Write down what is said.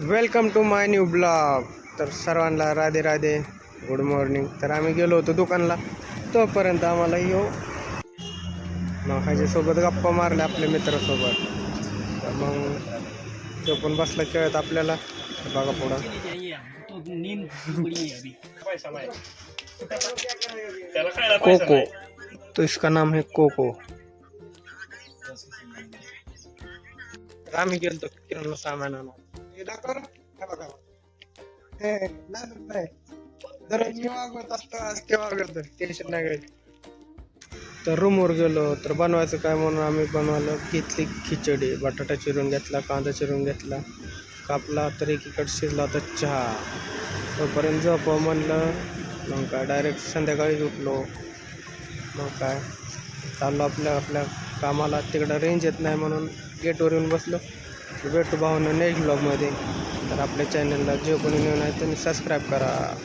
Welcome to my new blog. तर सर्वांना Radhe Radhe, good morning. तर आम्ही गेलो होतो दुकानला, तोपर्यंत आम्हाला मग ह्याच्यासोबत गप्पा मारल्या आपल्या मित्रासोबत. तर मग तो पण बसला खेळत आपल्याला. बघा पुढं कोको, तो इसका नाम है कोको. आम्ही गेलतो किराणा सामान दररोज मी वागवत असतो, आज ते वागवतो, टेन्शन नाही घ्यायचं. तर रूमवर गेलो तर बनवायचं काय म्हणून आम्ही बनवायला घेतली खिचडी. बटाटा चिरून घेतला, कांदा चिरून घेतला, कापला. तर एकीकडे शिजला होता चहा. तोपर्यंत झोपावं म्हणलं. मग काय डायरेक्ट संध्याकाळी उठलो. मग काय चाललो आपल्या कामाला. तिकडं रेंज येत नाही म्हणून गेटवर येऊन बसलो. भेटू भाऊनं नेक्स्ट ब्लॉगमध्ये. तर आपल्या चॅनलला जे कोणी नवीन आहे त्यांनी सबस्क्राईब करा.